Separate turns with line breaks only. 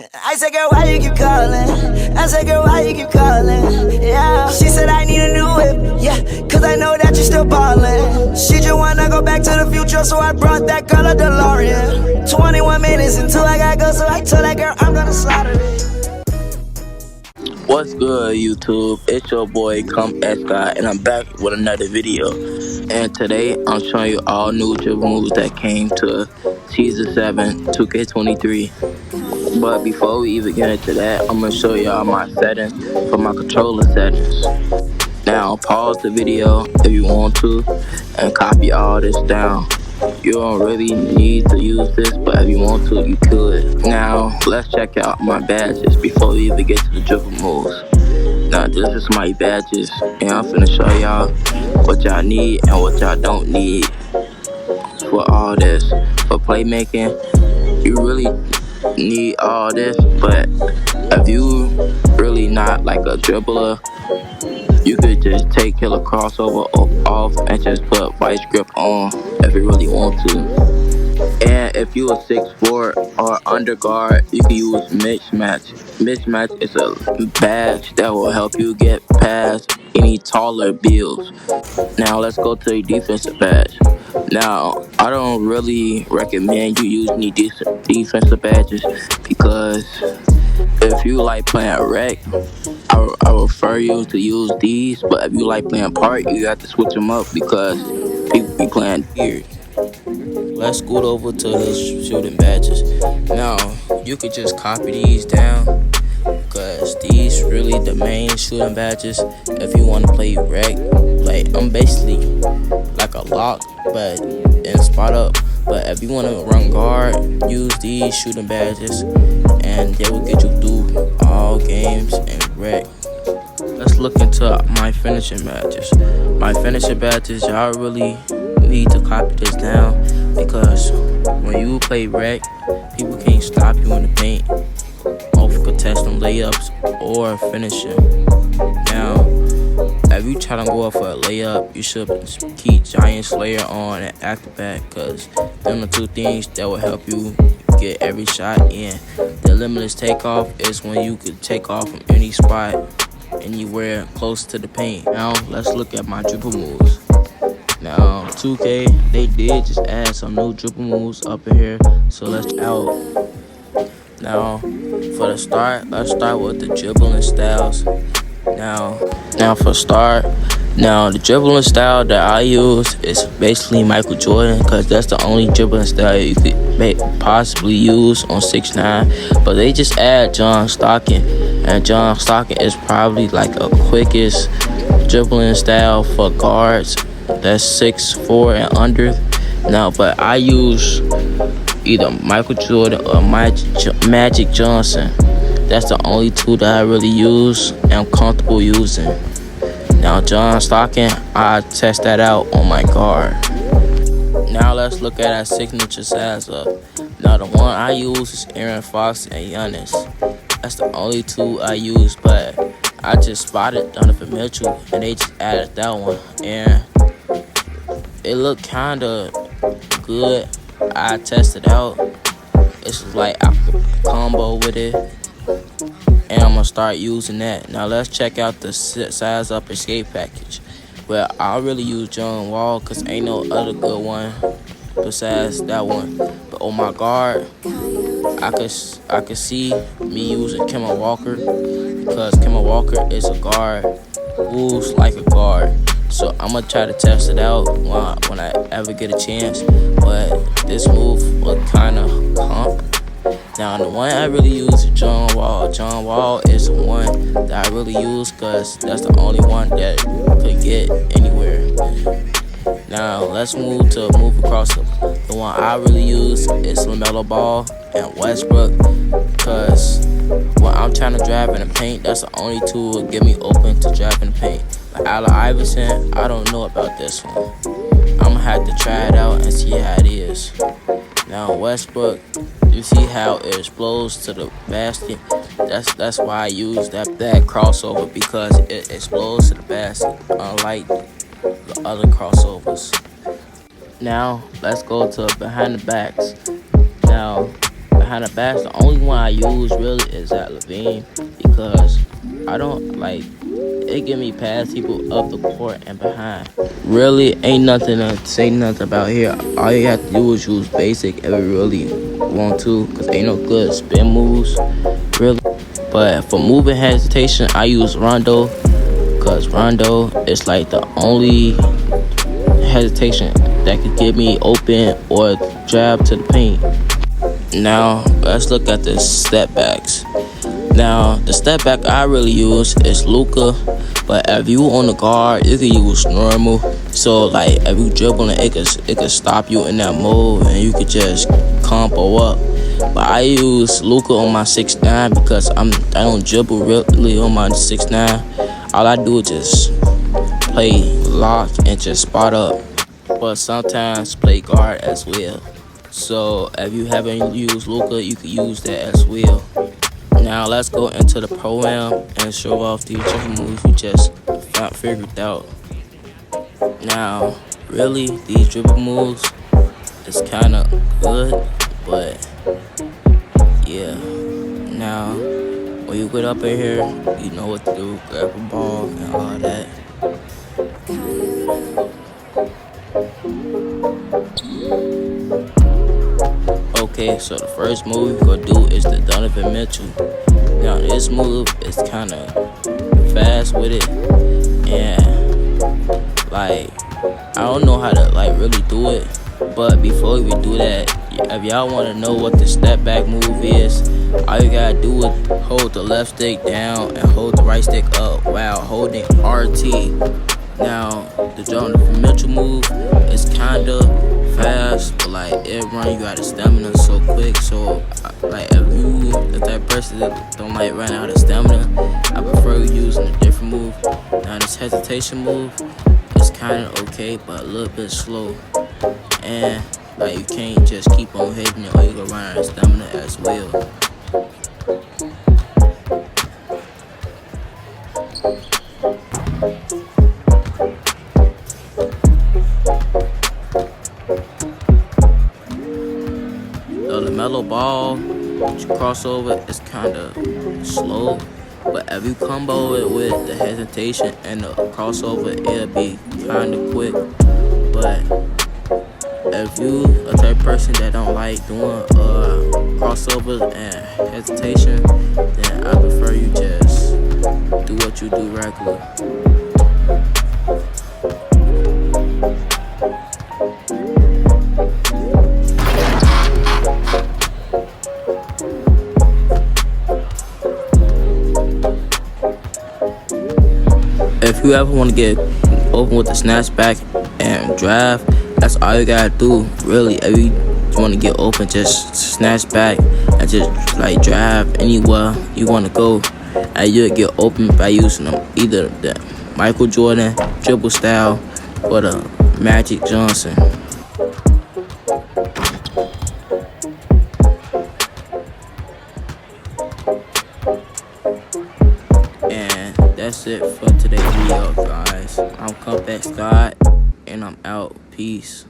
I said, girl, why you keep calling? I said, girl, why you keep calling? Yeah. She said, I need a new whip. Yeah, cause I know that you're still ballin'. She just wanna go back to the future, so I brought that color DeLorean. 21 minutes until I gotta go, so I told that girl I'm gonna slaughter it.
What's good, YouTube? It's your boy Come Escott, and I'm back with another video. And today I'm showing you all new dribble moves that came to Season 7 2K23. But before we even get into that, I'm gonna show y'all my settings for my controller settings. Now pause the video if you want to and copy all this down. You don't really need to use this, but if you want to, you could. Now let's check out my badges before we even get to the dribble moves. Now this is my badges, and I'm finna show y'all what y'all need and what y'all don't need for all this. For playmaking, you really need all this, but if you really not like a dribbler, you could just take killer crossover off and just put vice grip on if you really want to. And if you a 6'4" or underguard, you can use mismatch. Mismatch is a badge that will help you get past any taller builds. Now let's go to the defensive badge. Now I don't really recommend you use any defensive badges because if you like playing rec, I refer you to use these. But if you like playing part, you got to switch them up because people be playing weird. Let's scoot over to the shooting badges. Now you could just copy these down because these really the main shooting badges. If you want to play rec, like I'm basically like a lock, but in spot up. But if you want to run guard, use these shooting badges, and they will get you through all games and rec. Let's look into my finishing badges. My finishing badges, y'all really need to copy this down because when you play rec, people can't stop you in the paint off contesting layups or finishing. Now, if you try to go up for a layup, you should keep Giant Slayer on and Acrobat because them are two things that will help you get every shot in. The limitless takeoff is when you can take off from any spot anywhere close to the paint. Now let's look at my dribble moves. Now 2K, they did just add some new dribble moves up in here, so let's out. Now for the start, let's start with the dribbling styles. Now for start, now the dribbling style that I use is basically Michael Jordan because that's the only dribbling style you could possibly use on 6'9", but they just add John Stockton, and John Stockton is probably like a quickest dribbling style for guards that's 6'4" and under. Now, but I use either Michael Jordan or Magic Johnson. That's the only two that I really use and I'm comfortable using. Now John Stockton, I test that out on my guard. Now let's look at our signature size up. Now the one I use is Aaron Fox and Giannis. That's the only two I use, but I just spotted Donovan Mitchell and they just added that one, and it looked kinda good. I tested out. It's like I could combo with it, and I'm gonna start using that. Now let's check out the size up escape package. Well, I really use John Wall because ain't no other good one besides that one. But on my guard, I could see me using Kemba Walker because Kemba Walker is a guard, moves like a guard. So I'm gonna try to test it out when I ever get a chance. But this move look kinda comp. Now the one I really use is John Wall. John Wall is the one that I really use because that's the only one that could get anywhere. Now let's move across the one I really use is LaMelo Ball and Westbrook because when I'm trying to drive in the paint, that's the only two that get me open to drive in the paint. Like Allen Iverson, I don't know about this one. I'm gonna have to try it out and see how it is. Now Westbrook, you see how it explodes to the basket. That's why I use that crossover because it explodes to the basket, unlike the other crossovers. Now let's go to behind the backs. Now behind the backs. The only one I use really is at Levine because I don't like it. Give me pass people up the court and behind. Really, ain't nothing to say nothing about here. All you have to do is use basic if you really want to, cause ain't no good spin moves, really. But for moving hesitation, I use Rondo, cause Rondo is like the only hesitation that could get me open or jab to the paint. Now let's look at the step backs. Now the step back I really use is Luka, but if you on the guard, you can use normal. So like if you dribbling, it could stop you in that move, and you could just combo up. But I use Luka on my 6'9" because I don't dribble really on my 6'9". All I do is just play lock and just spot up, but sometimes play guard as well. So if you haven't used Luka, you can use that as well. Now let's go into the pro-am and show off these dribble moves we just figured out. Now, really, these dribble moves is kind of good, but yeah. Now, when you get up in here, you know what to do. Grab a ball and all that. Okay, so the first move we're gonna do is the Donovan Mitchell. Now this move is kind of fast with it, and like I don't know how to like really do it. But before we do that, if y'all want to know what the step back move is, all you gotta do is hold the left stick down and hold the right stick up while holding RT. Now the Donovan Mitchell move is kinda fast, but like it run you out of stamina so quick. So like if that person that don't like run out of stamina, I prefer using a different move. Now this hesitation move is kinda okay, but a little bit slow, and like you can't just keep on hitting it or you gonna run out of stamina as well. The mellow ball crossover is kind of slow, but if you combo it with the hesitation and the crossover, it'll be kind of quick. But if you a type of person that don't like doing crossovers and hesitation, then I prefer you just do what you do regular. If you ever want to get open with the snatch back and drive, that's all you gotta do. Really, if you want to get open, just snatch back and just like drive anywhere you want to go, and you'll get open by using them either the Michael Jordan dribble style or the Magic Johnson. And that's it for today's video, guys. I'm Comeback Scott, and I'm out. Peace.